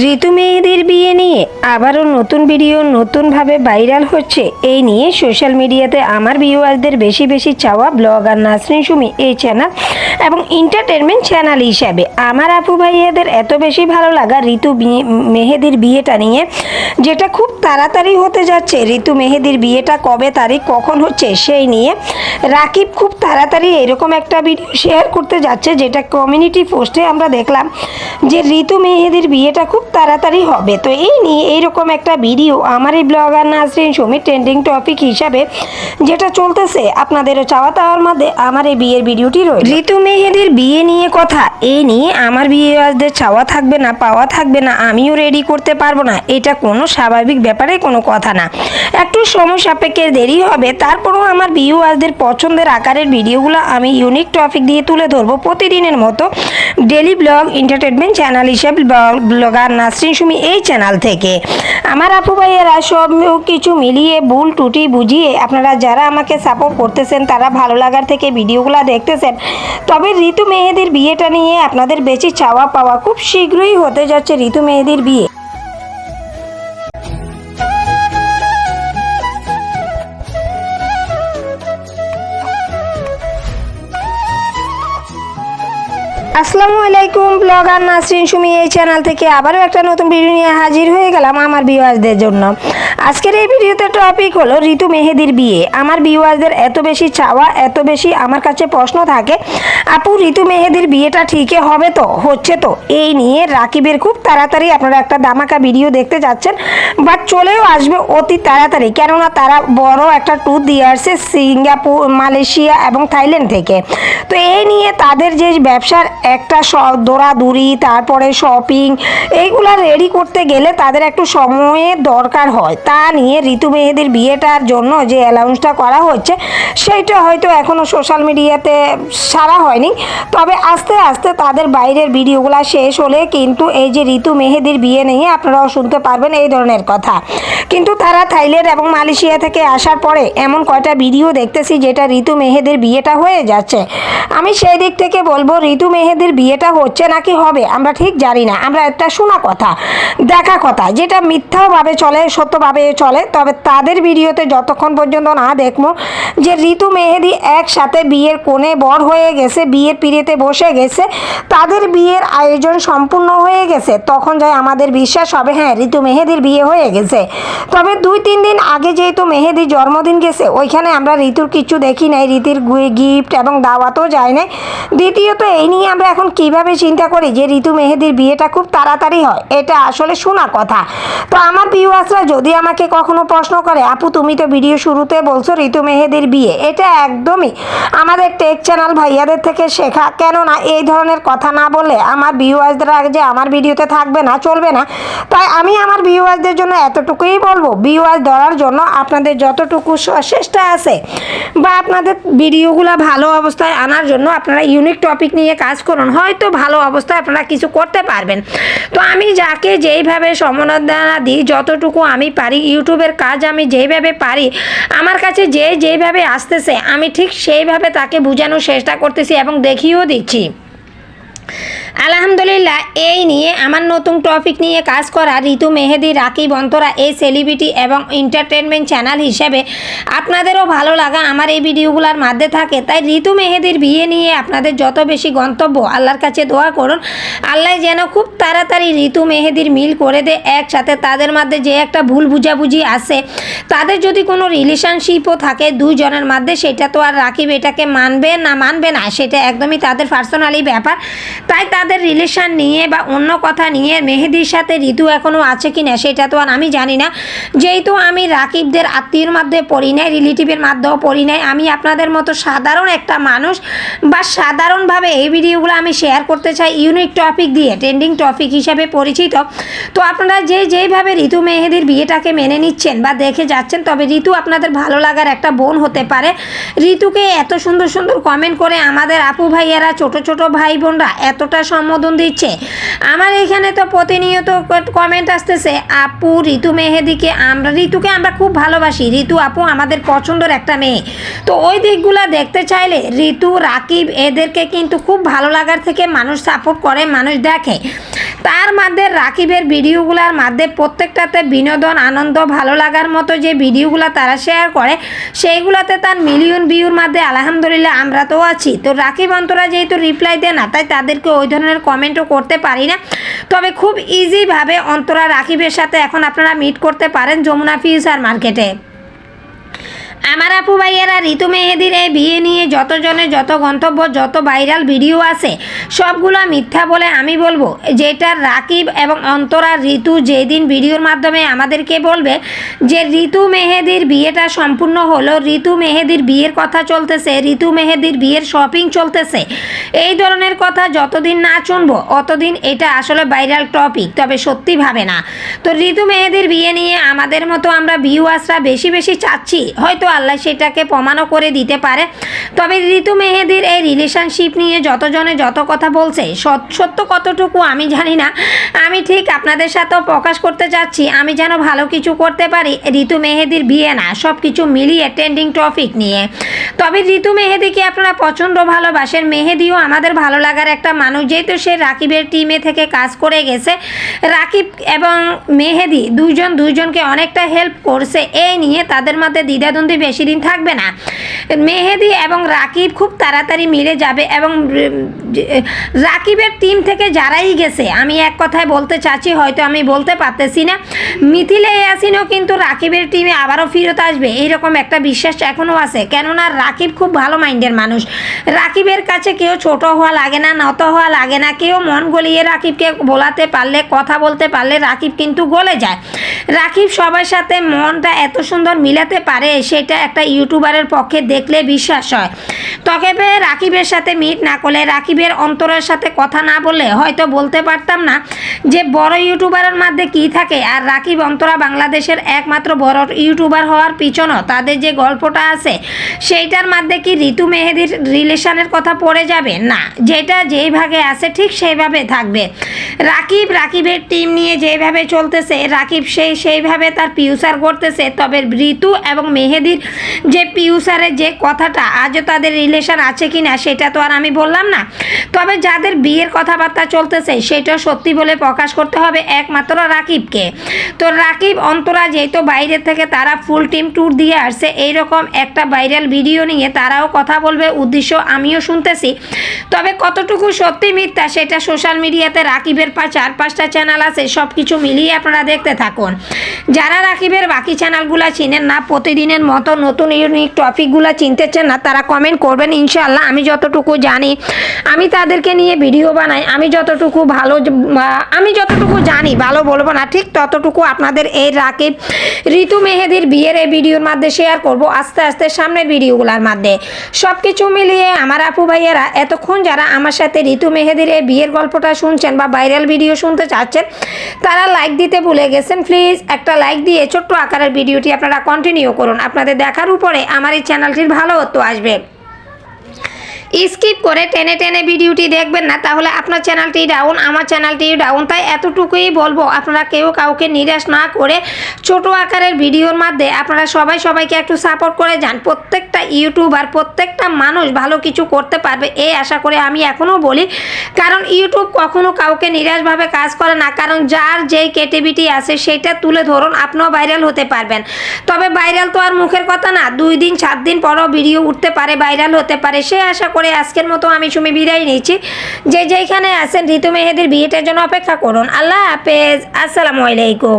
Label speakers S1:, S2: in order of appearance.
S1: ঋতু মেহেদির বিয়ে নিয়ে আবারও নতুন ভিডিও নতুনভাবে ভাইরাল হচ্ছে। এই নিয়ে সোশ্যাল মিডিয়াতে আমার ভিউয়ারদের বেশি বেশি চাওয়া ব্লগার নাসরিন সুমি এই চ্যানেল এবং এন্টারটেনমেন্ট চ্যানেল হিসাবে আমার আপু ভাইয়াদের এত বেশি ভালো লাগা ঋতু মেহেদির বিয়েটা নিয়ে, যেটা খুব তাড়াতাড়ি হতে যাচ্ছে। ঋতু মেহেদির বিয়েটা কবে তারিখ কখন হচ্ছে সেই নিয়ে রাকিব খুব তাড়াতাড়ি এরকম একটা ভিডিও শেয়ার করতে যাচ্ছে, যেটা কমিউনিটি পোস্টে আমরা দেখলাম যে ঋতু মেহেদির বিয়েটা খুব তাড়াতাড়ি হবে। তো এই নিয়ে এইরকম একটা ভিডিও আমার এই blogger Nasrin Sumi trending topic হিসাবে যেটা চলতেছে, আপনাদেরও চাওয়া তাওয়ার মধ্যে আমার এই বিয়ের ভিডিওটি রয়েছে। ঋতু মেহেদির বিয়ে নিয়ে কথা, এই নিয়ে আমার বিয়েবাসদের চাওয়া থাকবে না, পাওয়া থাকবে না, আমিও রেডি করতে পারবো না, এটা কোনো স্বাভাবিক ব্যাপারে কোনো কথা না। একটু সময় সাপেক্ষের দেরি হবে, তারপরেও আমার ভিউয়ারদের পছন্দের আকারের ভিডিওগুলো আমি ইউনিক টপিক দিয়ে তুলে ধরবো প্রতিদিনের মতো ডেলি ব্লগ এন্টারটেনমেন্ট চ্যানেল হিসেবে ব্লগার নাসরিন সুমি এই চ্যানেল থেকে। আমার আপু ভাইয়েরা সব কিছু মিলিয়ে ভুল টুটি বুঝিয়ে আপনারা যারা আমাকে সাপোর্ট করতেছেন, তারা ভালো লাগার থেকে ভিডিওগুলো দেখতেছেন। তবে ঋতু মেহেদির বিয়েটা নিয়ে আপনাদের বেশি চাওয়া পাওয়া, খুব শীঘ্রই হতে যাচ্ছে ঋতু মেহেদির বিয়ে। আসসালামু আলাইকুম, ব্লগার নাসরিন সুমি এই চ্যানেল থেকে আবারও একটা নতুন ভিডিও নিয়ে হাজির হয়ে গেলাম আমার ভিউয়ার্সদের জন্য। আজকের এই ভিডিওতে টপিক হলো ঋতু মেহেদির বিয়ে। আমার ভিউয়ার্সদের এত বেশি চাওয়া, এত বেশি আমার কাছে প্রশ্ন থাকে, আপু ঋতু মেহেদির বিয়েটা ঠিকই হবে তো, হচ্ছে তো? এই নিয়ে রাকিবের খুব তাড়াতাড়ি আপনারা একটা ধামাকা ভিডিও দেখতে যাচ্ছেন, বাট চলেও আসবে অতি তাড়াতাড়ি, কেননা তারা বড় একটা ট্যুর দিয়ে আসছে সিঙ্গাপুর, মালয়েশিয়া এবং থাইল্যান্ড থেকে। তো এই নিয়ে তাদের যে ব্যবসার একটা দৌড়াদৌড়ি, তারপরে শপিং, এইগুলা রেডি করতে গেলে তাদের একটু সময়ের দরকার হয়। তা নিয়ে ঋতু মেহেদির বিয়েটার জন্য যে অ্যানাউন্সটা করা হচ্ছে, সেইটা হয়তো এখনও সোশ্যাল মিডিয়াতে সারা হয়নি। তবে আস্তে আস্তে তাদের বাইরের ভিডিওগুলো শেষ হলে কিন্তু এই যে ঋতু মেহেদির বিয়ে নিয়ে আপনারাও শুনতে পারবেন এই ধরনের কথা। কিন্তু তারা থাইল্যান্ড এবং মালয়েশিয়া থেকে আসার পরে এমন কয়টা ভিডিও দেখতেছি যেটা ঋতু মেহেদির বিয়েটা হয়ে যাচ্ছে। আমি সেই দিক থেকে বলবো, ঋতু মেহেদির বিয়েটা হচ্ছে নাকি হবে আমরা ঠিক জানি না, আমরা একটা শোনা কথা, দেখা কথা, যেটা মিথ্যাভাবে চলে সত্যভাবে চলে। তবে তাদের ভিডিওতে যতক্ষণ পর্যন্ত না দেখবো যে ঋতু মেহেদি একসাথে বিয়ের কোণে বর হয়ে গেছে, বিয়ের পিড়িতে বসে গেছে, তাদের বিয়ের আয়োজন সম্পূর্ণ হয়ে গেছে, তখন যায় আমাদের বিশ্বাস হবে হ্যাঁ ঋতু মেহেদির বিয়ে হয়ে গেছে। তবে 2-3 দিন আগে যেহেতু মেহেদির জন্মদিন গেছে, ওইখানে আমরা ঋতুর কিছু দেখি নাই, ঋতুর গিফট এবং দাওয়াতও যায় নাই। দ্বিতীয়ত এই নিয়ে আমরা এখন কিভাবে চিন্তা করি যে ঋতু মেহেদির বিয়েটা খুব তাড়াতাড়ি হয়, এটা আসলে শোনা কথা। তো আমার ভিউয়ার্সরা যদি আমাকে কখনো প্রশ্ন করে, আপু তুমি তো ভিডিও শুরুতে বলছো ঋতু মেহেদির বিয়ে, এটা একদমই আমাদের টেক চ্যানেল ভাইয়াদের থেকে শেখা। কেননা এই ধরনের কথা না বললে আমার ভিউয়ার্সরা যে আমার ভিডিওতে থাকবে না, চলবে না। তাই আমি আমার ভিউয়ার্সদের জন্য এতটুকুই বলবো, ভিউয়ার্স ধরার জন্য আপনাদের যতটুকু চেষ্টা আছে বা আপনাদের ভিডিওগুলো ভালো অবস্থায় আনার জন্য আপনারা ইউনিক টপিক নিয়ে কাজ করুন, হয়তো ভালো অবস্থায় আপনারা কিছু করতে পারবেন। তো আমি যাকে যেইভাবে সম্মাননা দিই, যতটুকু আমি পারি, ইউটিউবের কাজ আমি যেইভাবে পারি, আমার কাছে যেইভাবে আসতেছে আমি ঠিক সেইভাবে তাকে বোঝানোর চেষ্টা করতেছি এবং দেখিয়েও দিচ্ছি। আলহামদুলিল্লাহ, এই নিয়ে আমার নতুন টপিক নিয়ে কাজ করা ঋতু মেহেদি, রাকিব অন্তরা এই সেলিব্রিটি এবং এন্টারটেনমেন্ট চ্যানেল হিসেবে আপনাদেরও ভালো লাগা আমার এই ভিডিওগুলোর মধ্যে থাকে। তাই ঋতু মেহেদির বিয়ে নিয়ে আপনাদের যত বেশি গন্তব্য, আল্লাহর কাছে দোয়া করুন আল্লাহ যেন খুব তাড়াতাড়ি ঋতু মেহেদির মিল করে দেয় একসাথে। তাদের মধ্যে যে একটা ভুল বুঝাবুঝি আছে, তাদের যদি কোনো রিলেশনশিপও থাকে দুইজনের মধ্যে, সেটা তো আর রাকিব এটাকে মানবে না সেটা একদমই তাদের পার্সোনালি ব্যাপার। তাই তাদের রিলেশন নিয়ে বা অন্য কথা নিয়ে মেহেদির সাথে ঋতু এখনও আছে কি না সেটা তো আর আমি জানি না, যেহেতু আমি রাকিবদের আত্মীয়ের মধ্যে পড়ি নাই, রিলেটিভের মধ্যেও পড়ি নাই। আমি আপনাদের মতো সাধারণ একটা মানুষ বা সাধারণভাবে এই ভিডিওগুলো আমি শেয়ার করতে চাই ইউনিক টপিক দিয়ে, ট্রেন্ডিং টপিক হিসাবে পরিচিত। তো আপনারা যেইভাবে ঋতু মেহেদির বিয়েটাকে মেনে নিচ্ছেন বা দেখে যাচ্ছেন, তবে ঋতু আপনাদের ভালো লাগার একটা বোন হতে পারে। ঋতুকে এত সুন্দর সুন্দর কমেন্ট করে আমাদের আপু ভাইয়ারা, ছোট ছোট ভাই বোনরা এতটা সম্বোধন দিচ্ছে। আমার এখানে তো প্রতিনিয়ত কমেন্ট আসতেছে, আপু ঋতু মেহেদিকে ঋতুকে আমরা খুব ভালোবাসি, ঋতু আপু আমাদের পছন্দের একটা মেয়ে। তো ওই দিকগুলো দেখতে চাইলে ঋতু, রাকিব এদেরকে কিন্তু খুব ভালো লাগার থেকে মানুষ সাপোর্ট করে, মানুষ দেখে। তার মধ্যে রাকিবের ভিডিওগুলোর মধ্যে প্রত্যেকটাতে বিনোদন, আনন্দ, ভালো লাগার মতো যে ভিডিওগুলো তারা শেয়ার করে সেইগুলোতে তার মিলিয়ন ভিউর মধ্যে আলহামদুলিল্লাহ আমরা তো আছি। তো রাকিব অন্তরা যেহেতু রিপ্লাই দেয় না, তাই তাদেরকে ওই ধরনের কমেন্টও করতে পারি না। তবে খুব ইজিভাবে অন্তরা রাকিবের সাথে এখন আপনারা মিট করতে পারেন যমুনা ফিউচার মার্কেটে। আমার আপু ভাইয়েরা ঋতু মেহেদির এই বিয়ে নিয়ে যতজনের যত গন্তব্য, যত ভাইরাল ভিডিও আছে সবগুলো মিথ্যা বলে আমি বলবো। যেটা রাকিব এবং অন্তরা ঋতু যেদিন ভিডিওর মাধ্যমে আমাদেরকে বলবে যে ঋতু মেহেদির বিয়েটা সম্পূর্ণ হলো, ঋতু মেহেদির বিয়ের কথা চলতেছে, ঋতু মেহেদির বিয়ের শপিং চলতেছে, এই ধরনের কথা যতদিন না শুনবো অতদিন এটা আসলে ভাইরাল টপিক, তবে সত্যি ভাবে না। তো ঋতু মেহেদির বিয়ে নিয়ে আমাদের মতো আমরা ভিউয়ার্সরা বেশি বেশি চাচ্ছি, হয়তো আল্লাহ সেটাকে প্রমাণও করে দিতে পারে। তবে ঋতু মেহেদির এই রিলেশনশিপ নিয়ে যতজনে যত কথা বলছে সত্য কতটুকু আমি জানি না। আমি ঠিক আপনাদের সাথেও প্রকাশ করতে চাচ্ছি, আমি যেন ভালো কিছু করতে পারি ঋতু মেহেদির বিয়ে না, সব কিছু মিলিয়ে ট্রেন্ডিং টপিক নিয়ে। তবে ঋতু মেহেদিকে আপনারা পছন্দ ভালোবাসেন, মেহেদিও আমাদের ভালো লাগার একটা মানুষ, যেহেতু সে রাকিবের টিমে থেকে কাজ করে গেছে। রাকিব এবং মেহেদি দুইজনকে অনেকটা হেল্প করছে, এই নিয়ে তাদের মধ্যে দ্বিধাদ্বন্দ্ব বেশি দিন থাকবে না। মেহেদি এবং রাকিব খুব তাড়াতাড়ি মিলে যাবে এবং রাকিবের টিম থেকে যারাই গেছে, আমি এক কথায় বলতে চাচ্ছি, হয়তো আমি বলতে পারতেছি না, মিথিলা ইয়াসিনও কিন্তু রাকিবের টিমে আবারও ফিরত আসবে, এইরকম একটা বিশ্বাস এখনও আছে। কেননা রাকিব খুব ভালো মাইন্ডের মানুষ, রাকিবের কাছে কেউ ছোট হওয়া লাগে না, নত হওয়া লাগে না। কেউ মন গলিয়ে রাকিবকে বলাতে পারলে, কথা বলতে পারলে রাকিব কিন্তু গলে যায়। রাকিব সবার সাথে মনটা এত সুন্দর মিলাতে পারে, সেটা একটা ইউটিউবারের পক্ষে দেখলে বিশ্বাস হয়। তবে রাকিবের সাথে মিট না করলে, রাকিবের অন্তরের সাথে কথা না বললে হয়তো বলতে পারতাম না যে বড় ইউটিউবারের মধ্যে কি থাকে। আর রাকিব অন্তরা বাংলাদেশের একমাত্র বড় ইউটিউবার হওয়ার পিছনও তাদের যে গল্পটা আছে সেইটার মধ্যে কি ঋতু মেহেদির রিলেশনের কথা পড়ে যাবে না, যেটা যেই ভাগে আছে ঠিক সেইভাবে থাকবে। রাকিবের টিম নিয়ে যেভাবে চলতেছে, রাকিব সেইভাবে তার ফিউচার করতেছে। তবে ঋতু এবং মেহেদির যে ফিউচারের যে কথাটা, আজও তাদের রিলেশন আছে কি না সেটা তো আর আমি বললাম না। তবে যাদের বিয়ের কথাবার্তা চলতেছে সেটা সত্যি বলে প্রকাশ করতে হবে একমাত্র রাকিবকে। তো রাকিব অন্তরা যেহেতু বাইরে থেকে তারা ফুল টিম ট্যুর দিয়ে আসছে, এইরকম একটা ভাইরাল ভিডিও নিয়ে তারাও কথা বলবে, উদ্দেশ্য আমিও শুনতেছি। তবে কতটুকু সত্যি মিথ্যা সেটা সোশ্যাল মিডিয়াতে রাকিবের 4-5টা চ্যানেল আছে, সব কিছু মিলিয়ে আপনারা দেখতে থাকুন। যারা রাকিবের বাকি চ্যানেলগুলো চিনেন না, প্রতিদিনের মতো নতুন ইউনিক টপিকগুলো চিনতে চান না, তারা কমেন্ট করবেন। ইনশাআল্লাহ আমি যতটুকু জানি আমি তাদেরকে নিয়ে ভিডিও বানাই, আমি যতটুকু জানি ভালো বলবো না, ঠিক ততটুকু আপনাদের এই রাকিব ঋতু মেহেদির বিয়ের এই ভিডিওর মধ্যে শেয়ার করব আস্তে আস্তে সামনের ভিডিওগুলোর মধ্যে। সব কিছু মিলিয়ে আমার আপু ভাইয়েরা এতক্ষণ যারা আমার সাথে ঋতু মেহেদির এই বিয়ের গল্পটা শুনছেন বা ভাইরাল ভিডিও শুনতে চাচ্ছেন, তারা লাইক দিতে ভুলে গেছেন। প্লিজ একটা লাইক দিয়ে ছোট্ট আকারের ভিডিওটি আপনারা কন্টিনিউ করুন। আপনাদের দেখার উপরে আমার এই চ্যানেলটির ভালোত্ব আসবে। স্কিপ করে টেনে টেনে ভিডিওটি দেখবেন না, তাহলে আপনার চ্যানেলটি ডাউন, আমার চ্যানেলটি ডাউন। তাই এতটুকুই বলবো, আপনারা কেউ কাউকে নিরাশ না করে ছোট আকারের ভিডিওর মধ্যে আপনারা সবাইকে একটু সাপোর্ট করে যান। প্রত্যেকটা ইউটিউবার, প্রত্যেকটা মানুষ ভালো কিছু করতে পারবে এই আশা করে আমি এখনও বলি। কারণ ইউটিউব কখনো কাউকে নিরাশভাবে কাজ করে না, কারণ যার যেই ক্রিয়েটিভিটি আছে সেটা তুলে ধরুন, আপনিও ভাইরাল হতে পারবেন। তবে ভাইরাল তো আর মুখের কথা না, 2 দিন 4 দিন পরও ভিডিও উঠতে পারে, ভাইরাল হতে পারে। সে আশা করে আজকের মতো আমি সুমি বিদায় নিচ্ছি। যেখানে আছেন ঋতু মেহেদির বিয়েটার জন্য অপেক্ষা করুন। আল্লাহ হাফেজ, আসসালামু আলাইকুম।